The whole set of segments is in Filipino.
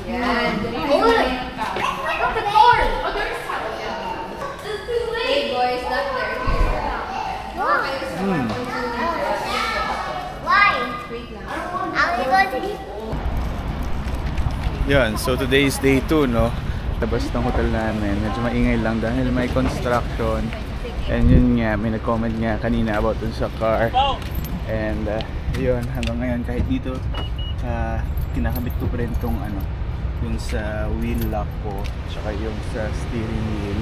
Yan. Look at the door! Hey boys, not there. Why? Wait lang. Are we going to eat? Yun, so today is day 2, no? Labas ng hotel namin. Medyo maingay lang dahil may construction. And yun nga, may nag-comment nga kanina about dun sa car. And yun, hanggang ngayon kahit dito kinakabit ko pa rin tong ano, yung sa wheel lock ko, tsaka yung sa steering wheel.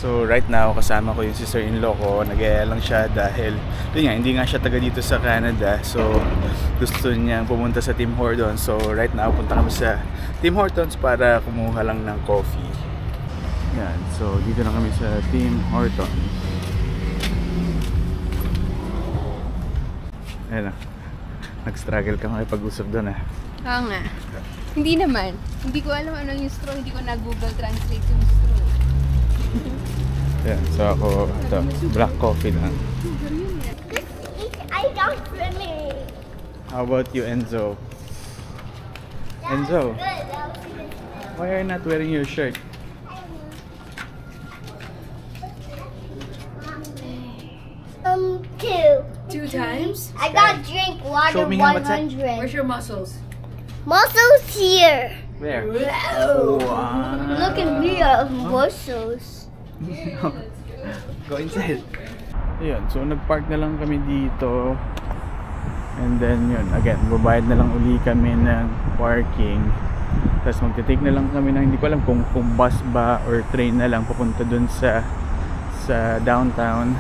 So right now, kasama ko yung sister-in-law ko. Nag-aya lang siya dahil yun nga, hindi nga siya taga dito sa Canada. So gusto niya pumunta sa Tim Hortons. So right now, punta kami sa Tim Hortons para kumuha lang ng coffee. Yan, so dito na kami sa Tim Hortons. Ayan na, nag-struggle ka makipag-usap doon Oo nga. Hindi naman. Hindi ko alam ano yung straw. Hindi ko na Google Translate yung straw. Yan, so ako, ito, black coffee lang. I don't really. How about you, Enzo? Enzo, why are you not wearing your shirt? Two. 2 times? I got drink water Show me how much 100. Where's your muscles? Muscles here. Where? Wow. Wow. Look at me, I have muscles. Go inside. Ayun, so nagpark na lang kami dito. And then yun, again, babayad na lang uli kami ng parking. Tapos magte-take na lang kami ng, hindi ko alam kung bus ba or train na lang papunta dun sa downtown.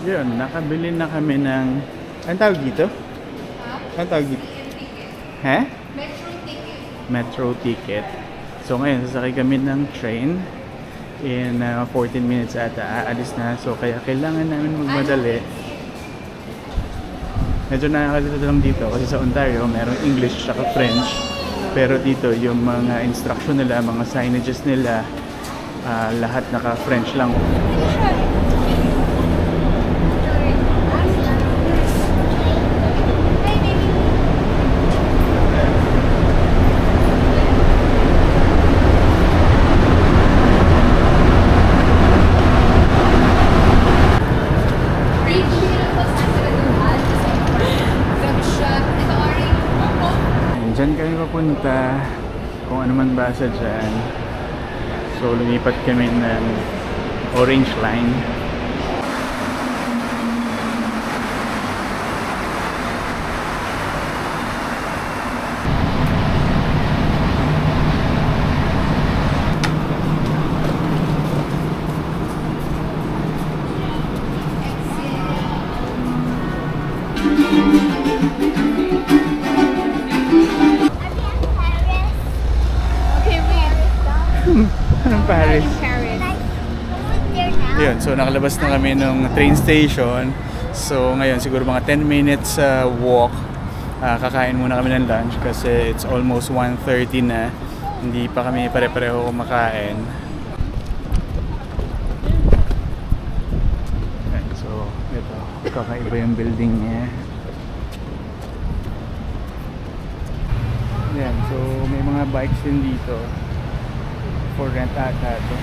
Yun, nakabili na kami ng... Anong tawag dito? Anong tawag dito? Ha? Metro ticket. Metro ticket. So ngayon, sasakay kami ng train. In 14 minutes ata, aalis na. So kaya kailangan namin magmadali. Medyo nakakalito lang dito kasi sa Ontario, merong English at French. Pero dito, yung mga instruction nila, mga signages nila, lahat naka-French lang. Diyan kami papunta, kung ano man basa dyan. So lumipat kami ng Orange Line. Paris. Yun, so nakalabas na kami ng train station. So ngayon siguro mga 10 minutes walk. Kakain muna kami ng lunch kasi it's almost 1:30 na. Hindi pa kami pare-pareho kumakain. So ito, kakaiba yung building niya. Yan, so may mga bikes din dito. For rent ata ito.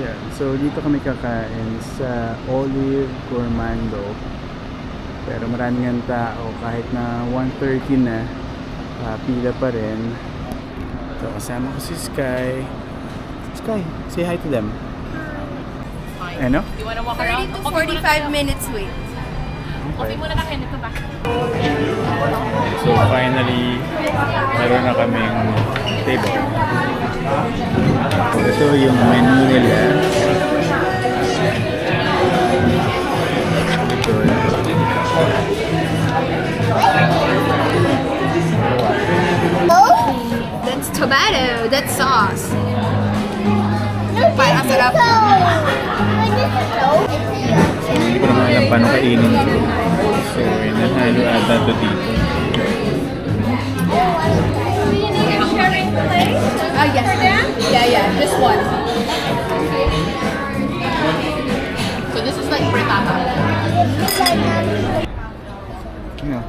Yeah, so dito kami kakain sa Olive Gourmando. Pero marami ng tao kahit na 1:30 na, pila pa rin. So kasama ko si Sky. Sky, say hi to them. Ano? You wanna walk around? 30 to 45 minutes wait. Okay. Muna na kayo nito ba? So finally, meron na kaming table. Ito yung menu nila. Ito. Sarap. So, hindi ko naman alam paano kainin ito. So, inahalo ata ito dito. Yes. Yeah. This one. So this is like frittata.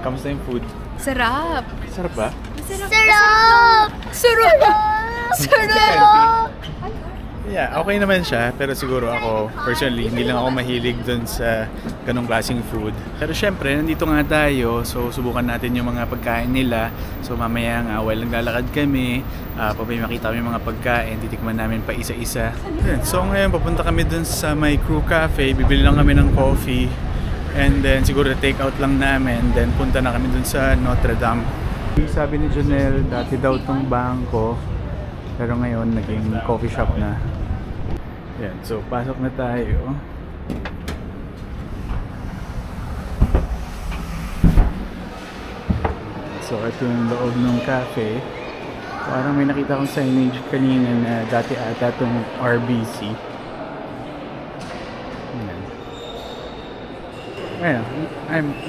Kamusta yung food? Sarap. Sarap ba? Sarap! Sarap! Yeah, okay naman siya. Pero siguro ako, personally, hindi lang ako mahilig dun sa ganong klaseng food. Pero syempre, nandito nga tayo. So, subukan natin yung mga pagkain nila. So, mamaya nga, while naglalakad kami, pag may makita kami mga pagkain, titikman namin pa isa-isa. So, ngayon, papunta kami dun sa may crew cafe. Bibili lang kami ng coffee. And then, siguro take out lang namin. Then, punta na kami dun sa Notre Dame. Sabi ni Jonel, dati daw tong bangko. Pero ngayon, naging coffee shop na. Yan, so pasok na tayo. So ito yung loob ng cafe. Parang may nakita akong signage kanina na dati ata itong RBC. Yan. Ayun,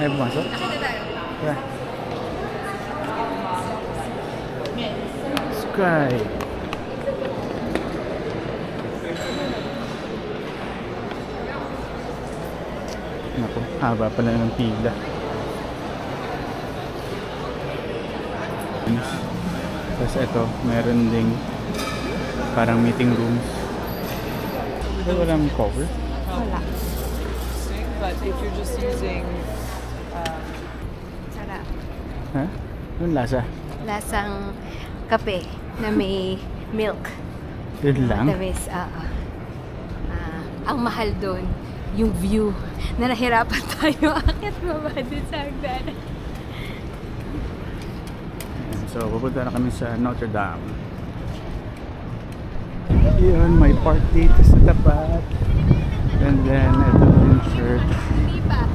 ay pumasok? Nakita tayo. Yeah. Sky. Naku, haba pala ng pila. Tapos ito, meron ding parang meeting rooms. Walang cover. Wala. But if you're just using Sarap. Ha? Anong lasa? Lasang kape na may milk. Yun lang? Tamis, ang mahal doon, yung view na nahirapan tayo akit baba din sa hagdanan. So, pupunta na kami sa Notre Dame. Yun, may park dito sa tapat. And then, ito yung church. Hindi pa.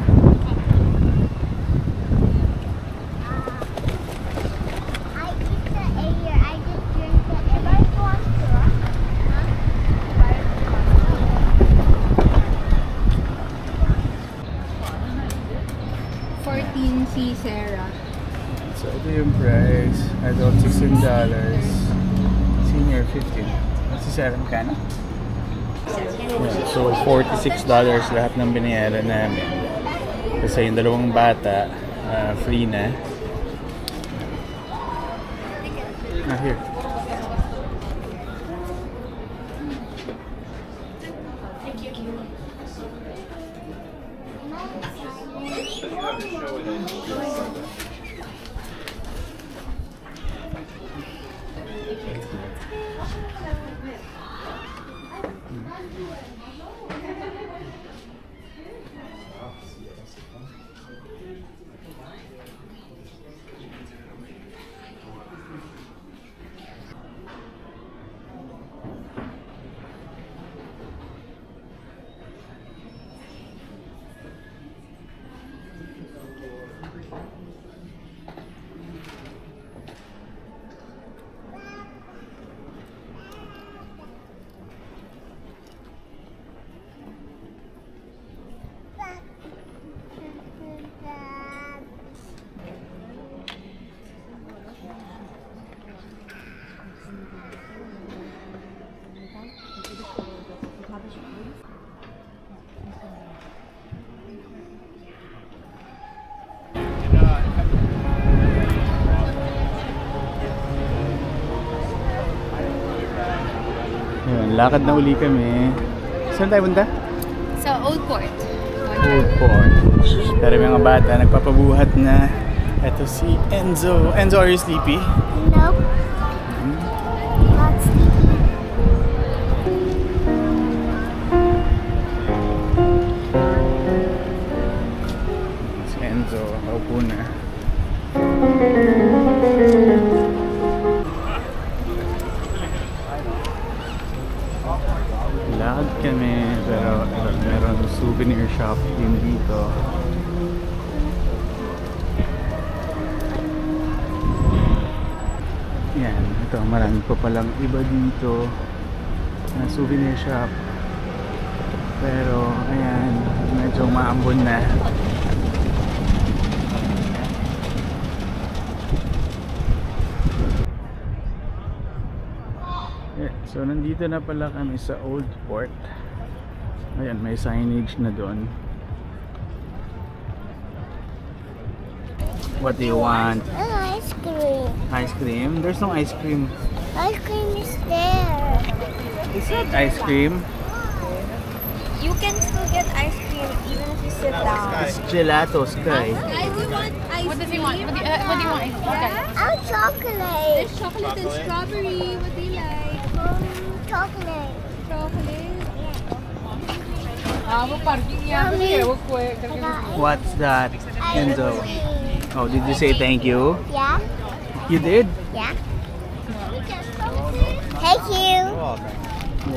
I eat the air. I just drink the air. If I want to. 14 si Sarah. So, ito yung price. Adult $16. Senior $15. Si Sarah, magkano? So, $46 lahat ng binayaran namin. Kasi yung dalawang bata, free na. Here. Yun, lakad na uli kami. Saan tayo punta? Sa Old Port. Old Port. Pero may mga bata, nagpapabuhat na. Ito si Enzo. Enzo, are you sleepy? Nope. Not sleepy. Si Enzo, kaupo na. Lakad kami, pero meron souvenir shop din dito. Yan, ito marami pa palang iba dito na souvenir shop. Pero ayan, medyo maambon na. So nandito na pala kami sa Old Port. Ayan, may signage na doon. What do you want? An ice cream. Ice cream? There's no ice cream. Ice cream is there. Is that ice cream? You can still get ice cream even if you sit down. It's gelato, Sky. I want ice What does he want? What do you want? Okay. I'm chocolate. There's chocolate and strawberry. What do you like? Chocolate. Chocolate. What's that, Enzo? Cream. Oh, did you say thank you? Yeah? You did? Yeah. Thank you.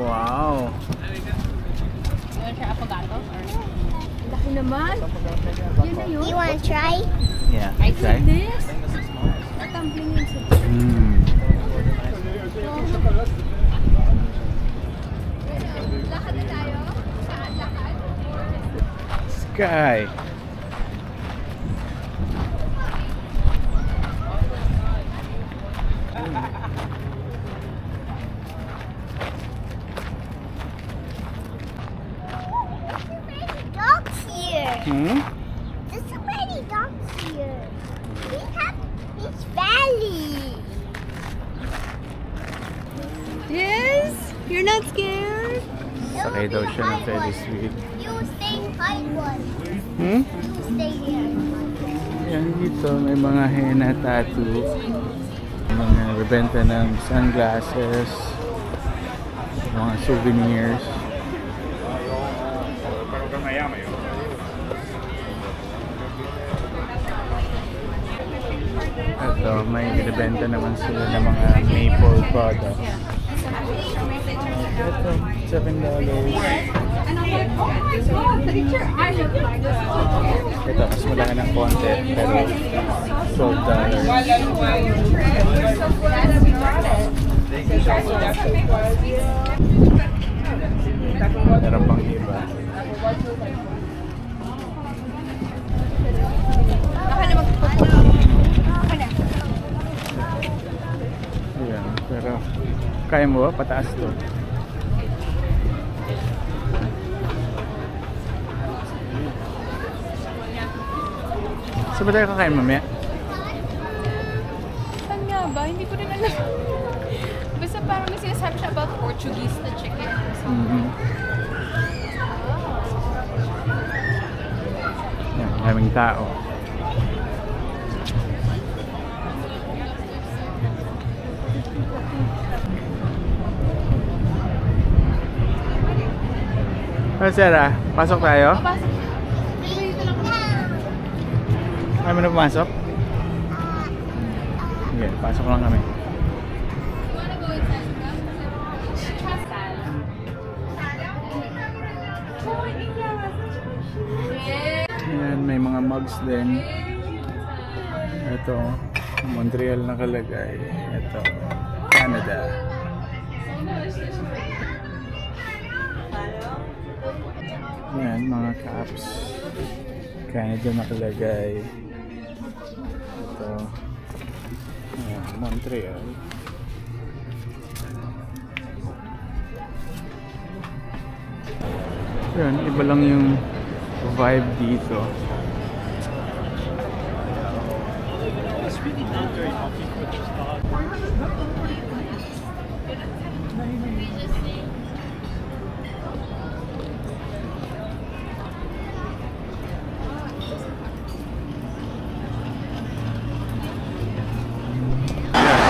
Wow. You want to try affogato? Laki naman. Yun na yun. You want to try? Yeah. I Okay. see this. Tumbling into Lakad na tayo? Saan lakad? Sky. Dogs here. Hmm? There's so many dogs here. We have Beach Valley. Yes? You're not scared? Sakay daw siya ng Ferris wheel. You stay hide one. Hmm? You stay here. Yan dito, may mga henna tattoo. Mga rebenta ng sunglasses. Mga souvenirs. Ito, may rebenta naman sila ng mga maple products. Ito, $7. Ito, mas malaki ng konti, pero $12. Meron pang iba. Ayan, pero kaya mo ba? Pataas to. Saan ba tayo kakain mamaya? Saan nga ba? Hindi ko rin alam. Basta parang may sinasabi siya about Portuguese na chicken. Yan, maraming tao. Oh, Sarah, pasok tayo? Pasok. Ayaw mo na pumasok? Sige, pasok lang kami. Ayan, may mga mugs din. Ito, Montreal nakalagay. Ito, Canada. Ayan, mga caps. Canada nakalagay. Ito, ayan, Montreal. Ayan, iba lang yung vibe dito.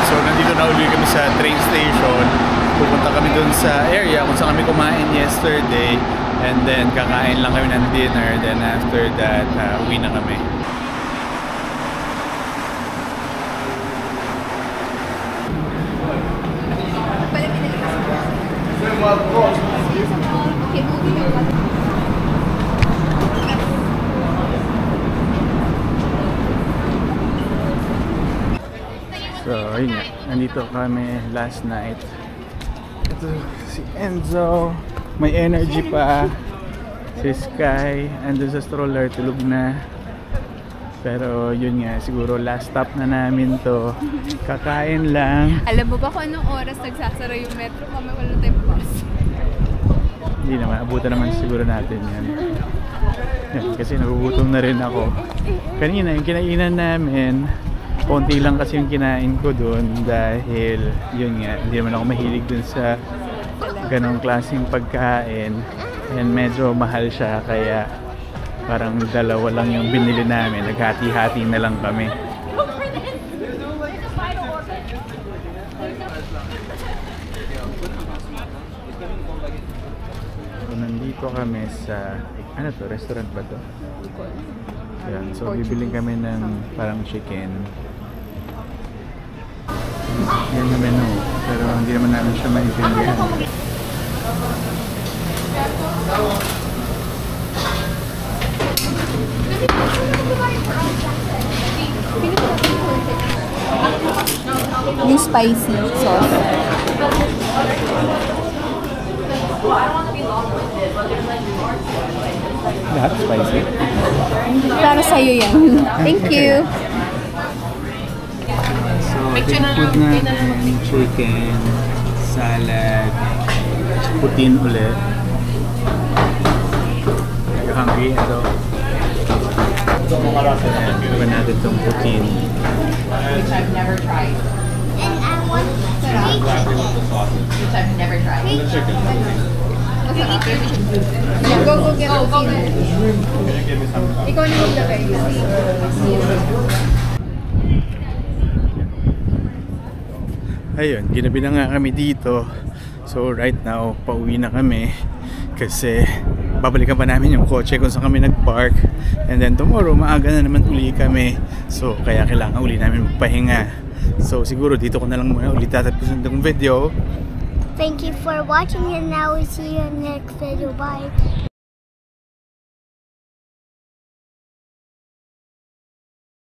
So nandito na uli kami sa train station. Pupunta kami dun sa area kung saan kami kumain yesterday. And then kakain lang kami ng dinner. Then after that, uwi na kami. So, ayun nga. Nandito kami last night. Ito si Enzo. May energy pa. Si Sky, andun sa stroller, tulog na. Pero yun nga, siguro last stop na namin to. Kakain lang. Alam mo ba kung anong oras nagsasara yung metro? Kami wala tayong bus. Hindi naman, abutan naman siguro natin yan. Yan, kasi nagugutom na rin ako. Kanina, yung kinainan namin, konti lang kasi yung kinain ko dun dahil yun nga, hindi naman ako mahilig dun sa ganong klaseng pagkain. And medyo mahal siya, kaya parang dalawa lang yung binili namin. Naghati-hati na lang kami. So, nandito kami sa, ano to, restaurant ba to? Yan. So, bibiling kami ng parang chicken. Yan yung menu. Pero hindi naman namin siya maintindihan. Yung spicy sauce. Lahat spicy. Para sa'yo yan. Thank you. So, food natin, chicken, salad, putin ulit. Hungry ito. Gawin natin itong putin. Which I've never tried. And I want three chicken. Which I've never tried. Yeah, go get Ikaw na maglagay. Ayun, ginabi na nga kami dito. So right now, pauwi na kami. Kasi babalikan pa namin yung kotse kung saan kami nag-park. And then tomorrow, maaga na naman uli kami. So kaya kailangan uli namin magpahinga. So siguro dito ko na lang muna ulit tatapusin itong video. Thank you for watching and now we see you in the next video. Bye.